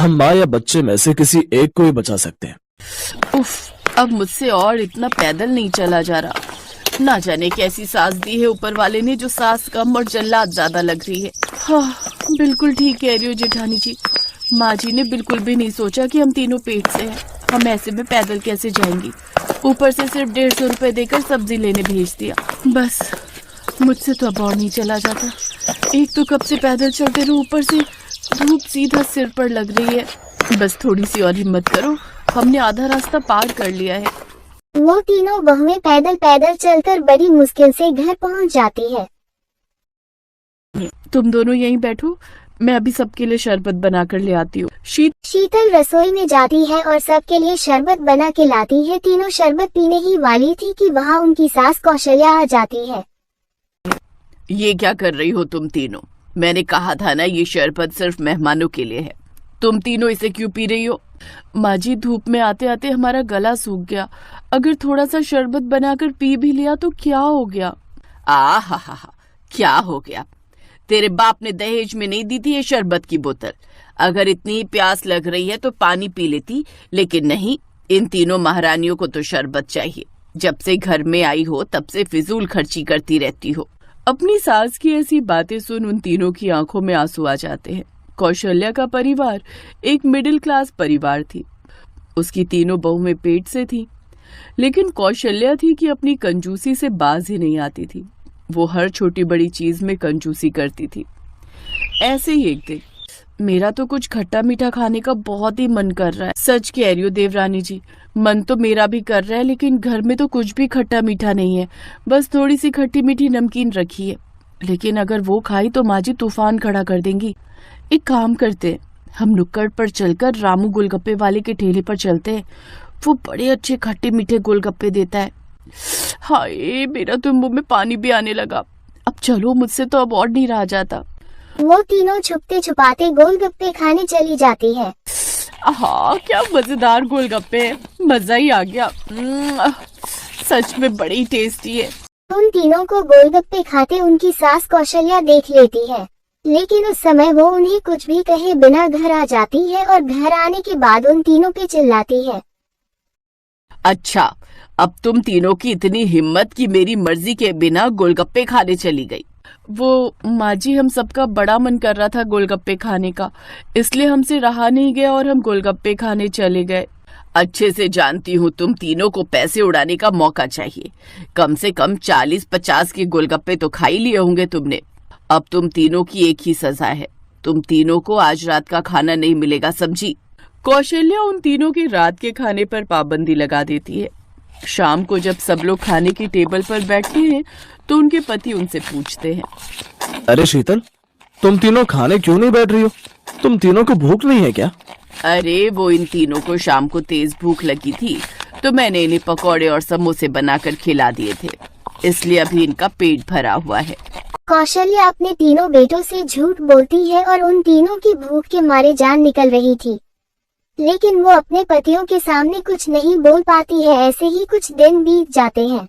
हम माँ या बच्चे में से किसी एक को ही बचा सकते हैं। उफ, अब मुझसे और इतना पैदल नहीं चला जा रहा। ना जाने कैसी सांस दी है ऊपर वाले ने, जो सांस कम और जल्लाद ज्यादा लग रही है। हाँ, बिल्कुल ठीक कह रही हो जेठानी जी। माँ जी ने बिल्कुल भी नहीं सोचा कि हम तीनों पेट से हैं। हम ऐसे में पैदल कैसे जाएंगी? ऊपर से सिर्फ 150 रुपए देकर सब्जी लेने भेज दिया। बस मुझसे तो अब और नहीं चला जाता। एक तो कब से पैदल चलते रहो, ऊपर से धूप सीधा सिर पर लग रही है। बस थोड़ी सी और हिम्मत करो, हमने आधा रास्ता पार कर लिया है। वो तीनों बहुएं पैदल पैदल चलकर बड़ी मुश्किल से घर पहुंच जाती है। तुम दोनों यहीं बैठो, मैं अभी सबके लिए शरबत बना कर ले आती हूँ। शीतल रसोई में जाती है और सबके लिए शरबत बना के लाती है। तीनों शरबत पीने ही वाली थी कि वहाँ उनकी सास कौशल्या आ जाती है। ये क्या कर रही हो तुम तीनों? मैंने कहा था ना, ये शरबत सिर्फ मेहमानों के लिए है। तुम तीनों इसे क्यों पी रही हो? माँ जी, धूप में आते आते हमारा गला सूख गया। अगर थोड़ा सा शरबत बनाकर पी भी लिया तो क्या हो गया? हा, क्या हो गया? तेरे बाप ने दहेज में नहीं दी थी ये शरबत की बोतल? अगर इतनी प्यास लग रही है तो पानी पी लेती, लेकिन नहीं, इन तीनों महारानियों को तो शरबत चाहिए। जब से घर में आई हो तब से फिजूल खर्ची करती रहती हो। अपनी सास की ऐसी बातें सुन उन तीनों की आंखों में आंसू आ जाते हैं। कौशल्या का परिवार एक मिडिल क्लास परिवार थी। उसकी तीनों बहुएं पेट से थी, लेकिन कौशल्या थी कि अपनी कंजूसी से बाज ही नहीं आती थी। वो हर छोटी बड़ी चीज में कंजूसी करती थी। ऐसे ही एक दिन, मेरा तो कुछ खट्टा मीठा खाने का बहुत ही मन कर रहा है। सच कह रही हो देवरानी जी, मन तो मेरा भी कर रहा है, लेकिन घर में तो कुछ भी खट्टा मीठा नहीं है। बस थोड़ी सी खट्टी मीठी नमकीन रखी है, लेकिन अगर वो खाई तो माँ जी तूफान खड़ा कर देंगी। एक काम करते हैं, हम नुक्कड़ पर चलकर रामू गोलगप्पे वाले के ठेले पर चलते हैं। वो बड़े अच्छे खट्टे मीठे गोलगप्पे देता है। हाय, मेरा तो मुंह में पानी भी आने लगा। अब चलो, मुझसे तो अब और नहीं रहा जाता। वो तीनों छुपते छुपाते गोलगप्पे खाने चली जाती है। हाँ, क्या मजेदार गोलगप्पे, मजा ही आ गया। सच में बड़े ही टेस्टी है। उन तीनों को गोलगप्पे खाते उनकी सास कौशल्या देख लेती है, लेकिन उस समय वो उन्हें कुछ भी कहे बिना घर आ जाती है और घर आने के बाद उन तीनों पे चिल्लाती है। अच्छा, अब तुम तीनों की इतनी हिम्मत कि मेरी मर्जी के बिना गोलगप्पे खाने चली गई। वो माँ जी, हम सबका बड़ा मन कर रहा था गोलगप्पे खाने का, इसलिए हमसे रहा नहीं गया और हम गोलगप्पे खाने चले गए। अच्छे से जानती हूँ तुम तीनों को पैसे उड़ाने का मौका चाहिए। कम से कम 40-50 के गोलगप्पे तो खा ही लिए होंगे तुमने। अब तुम तीनों की एक ही सजा है, तुम तीनों को आज रात का खाना नहीं मिलेगा, समझी? कौशल्या उन तीनों के रात के खाने पर पाबंदी लगा देती है। शाम को जब सब लोग खाने की टेबल पर बैठते हैं तो उनके पति उनसे पूछते हैं, अरे शीतल, तुम तीनों खाने क्यों नहीं बैठ रही हो? तुम तीनों को भूख नहीं है क्या? अरे वो इन तीनों को शाम को तेज भूख लगी थी, तो मैंने इन्हें पकौड़े और समोसे बनाकर खिला दिए थे, इसलिए अभी इनका पेट भरा हुआ है। कौशल्या अपने तीनों बेटों से झूठ बोलती है और उन तीनों की भूख के मारे जान निकल रही थी, लेकिन वो अपने पतियों के सामने कुछ नहीं बोल पाती है। ऐसे ही कुछ दिन बीत जाते हैं।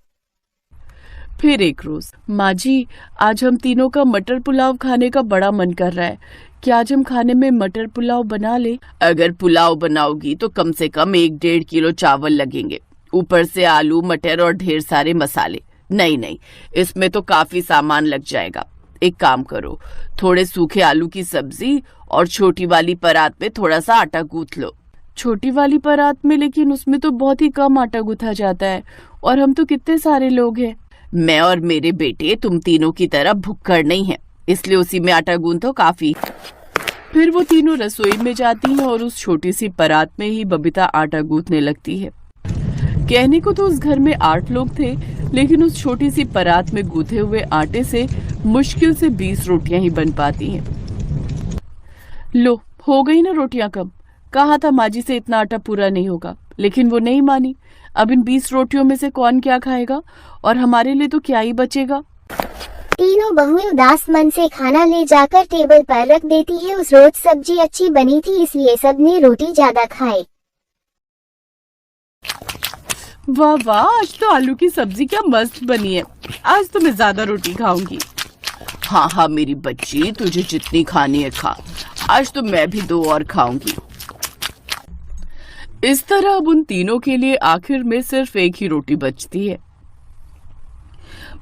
फिर एक रोज, माँ जी, आज हम तीनों का मटर पुलाव खाने का बड़ा मन कर रहा है। क्या आज हम खाने में मटर पुलाव बना ले? अगर पुलाव बनाओगी तो कम से कम 1-1.5 किलो चावल लगेंगे, ऊपर से आलू मटर और ढेर सारे मसाले। नहीं, इसमें तो काफी सामान लग जाएगा। एक काम करो, थोड़े सूखे आलू की सब्जी और छोटी वाली परात में थोड़ा सा आटा गूंथ लो। छोटी वाली परात में? लेकिन उसमें तो बहुत ही कम आटा गूंथा जाता है, और हम तो कितने सारे लोग हैं। मैं और मेरे बेटे तुम तीनों की तरह भुक्कड़ नहीं है, इसलिए उसी में आटा गूंथो, काफी। फिर वो तीनों रसोई में जाती हैं और उस छोटी सी परात में ही बबीता आटा गूंथने लगती है। कहने को तो उस घर में 8 लोग थे, लेकिन उस छोटी सी परात में गूंथे हुए आटे से मुश्किल से 20 रोटियां ही बन पाती हैं। लो, हो गई ना रोटियां कम। कहा था माँ जी से इतना आटा पूरा नहीं होगा, लेकिन वो नहीं मानी। अब इन 20 रोटियों में से कौन क्या खाएगा, और हमारे लिए तो क्या ही बचेगा। तीनों बहुएं उदास मन से खाना ले जाकर टेबल पर रख देती है। उस रोज सब्जी अच्छी बनी थी, इसलिए सबने रोटी ज्यादा खाई। वाह वाह, आज तो आलू की सब्जी क्या मस्त बनी है। आज तो मैं ज्यादा रोटी खाऊंगी। हाँ मेरी बच्ची, तुझे जितनी खानी है खा। आज तो मैं भी 2 और खाऊंगी। इस तरह अब उन तीनों के लिए आखिर में सिर्फ एक ही रोटी बचती है।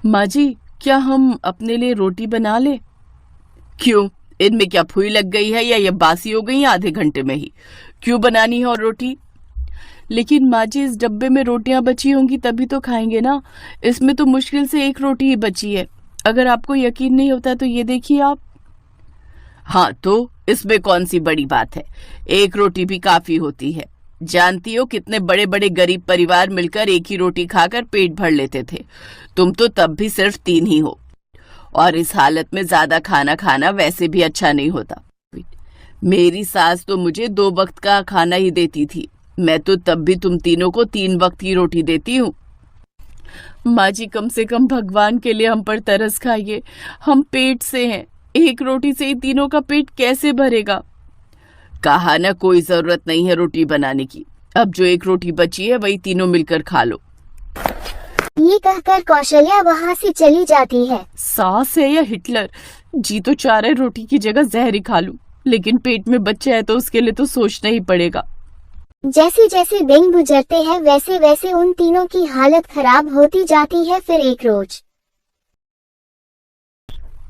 माँ जी, क्या हम अपने लिए रोटी बना ले? क्यों, इनमें क्या फुई लग गई है या ये बासी हो गई है आधे घंटे में ही? क्यों बनानी है और रोटी? लेकिन माँ जी, इस डब्बे में रोटियां बची होंगी तभी तो खाएंगे ना। इसमें तो मुश्किल से एक रोटी ही बची है। अगर आपको यकीन नहीं होता तो ये देखिए आप। हाँ, तो इसमें कौन सी बड़ी बात है? एक रोटी भी काफी होती है। जानती हो कितने बड़े बड़े गरीब परिवार मिलकर एक ही रोटी खाकर पेट भर लेते थे। तुम तो तब भी सिर्फ 3 ही हो, और इस हालत में ज्यादा खाना खाना वैसे भी अच्छा नहीं होता। मेरी सास तो मुझे 2 वक्त का खाना ही देती थी। मैं तो तब भी तुम तीनों को 3 वक्त की रोटी देती हूँ। माँ जी, कम से कम भगवान के लिए हम पर तरस खाइए। हम पेट से हैं, एक रोटी से ही तीनों का पेट कैसे भरेगा? कहा ना, कोई जरूरत नहीं है रोटी बनाने की। अब जो एक रोटी बची है वही तीनों मिलकर खा लो। ये कहकर कौशल्या वहाँ से चली जाती है। सास है या हिटलर, जी तो चाह रहा है रोटी की जगह जहर ही खा लूं, लेकिन पेट में बच्चा है तो उसके लिए तो सोचना ही पड़ेगा। जैसे जैसे दिन गुजरते हैं वैसे वैसे उन तीनों की हालत खराब होती जाती है। फिर एक रोज,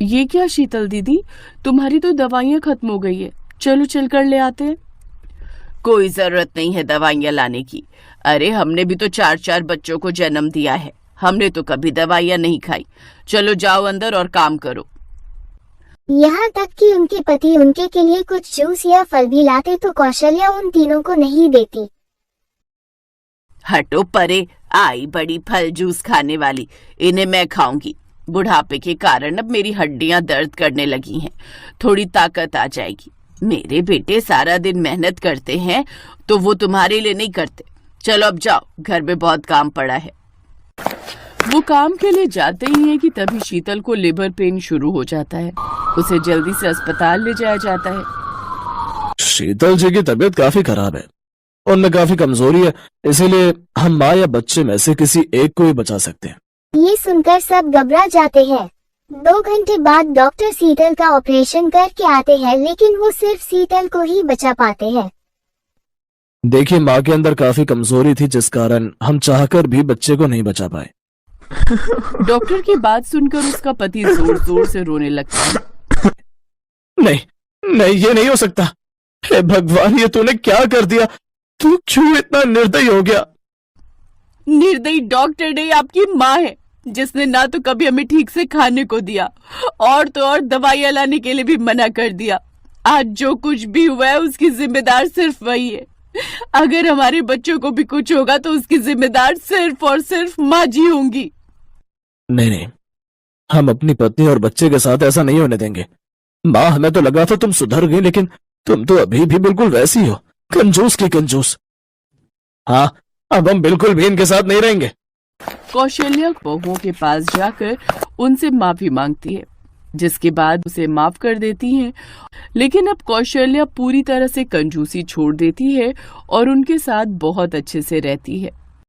ये क्या शीतल दीदी, तुम्हारी तो दवाइयाँ खत्म हो गई है, चलो चल कर ले आते हैं। कोई जरूरत नहीं है दवाइयाँ लाने की। अरे, हमने भी तो 4-4 बच्चों को जन्म दिया है, हमने तो कभी दवाइयाँ नहीं खाई। चलो जाओ अंदर और काम करो। यहाँ तक कि उनके पति उनके के लिए कुछ जूस या फल भी लाते तो कौशल्या उन तीनों को नहीं देती। हटो परे, आई बड़ी फल जूस खाने वाली, इन्हें मैं खाऊंगी। बुढ़ापे के कारण अब मेरी हड्डियां दर्द करने लगी हैं, थोड़ी ताकत आ जाएगी। मेरे बेटे सारा दिन मेहनत करते हैं तो वो तुम्हारे लिए नहीं करते। चलो अब जाओ, घर में बहुत काम पड़ा है। वो काम के लिए जाते ही हैं कि तभी शीतल को लिवर पेन शुरू हो जाता है। उसे जल्दी से अस्पताल ले जाया जाता है। शीतल जी की तबीयत काफी खराब है, उनमें काफी कमजोरी है, इसीलिए हम माँ या बच्चे में से किसी एक को ही बचा सकते हैं। ये सुनकर सब घबरा जाते हैं। 2 घंटे बाद डॉक्टर शीतल का ऑपरेशन करके आते हैं, लेकिन वो सिर्फ शीतल को ही बचा पाते हैं। देखिए, माँ के अंदर काफी कमजोरी थी, जिस कारण हम चाहकर भी बच्चे को नहीं बचा पाए। डॉक्टर की बात सुनकर उसका पति जोर जोर से रोने लगता है। नहीं नहीं, ये नहीं हो सकता। हे भगवान, ये तूने क्या कर दिया? तू क्यों इतना निर्दयी हो गया? निर्दयी डॉक्टर नहीं, आपकी माँ है, जिसने ना तो कभी हमें ठीक से खाने को दिया और तो और दवाइयाँ लाने के लिए भी मना कर दिया। आज जो कुछ भी हुआ है उसकी जिम्मेदार सिर्फ वही है। अगर हमारे बच्चों को भी कुछ होगा तो उसकी जिम्मेदार सिर्फ और सिर्फ माँ जी होंगी। नहीं नहीं, हम अपनी पत्नी और बच्चे के साथ ऐसा नहीं होने देंगे। माँ, हमें तो लगा था तुम सुधर गई, लेकिन तुम तो अभी भी बिल्कुल वैसी हो, कंजूस की कंजूस। हाँ, अब हम बिल्कुल भी इनके साथ नहीं रहेंगे। कौशल्या बहुओं के पास जाकर उनसे माफी मांगती है, जिसके बाद उसे माफ कर देती हैं। लेकिन अब कौशल्या पूरी तरह से कंजूसी छोड़ देती है और उनके साथ बहुत अच्छे से रहती है।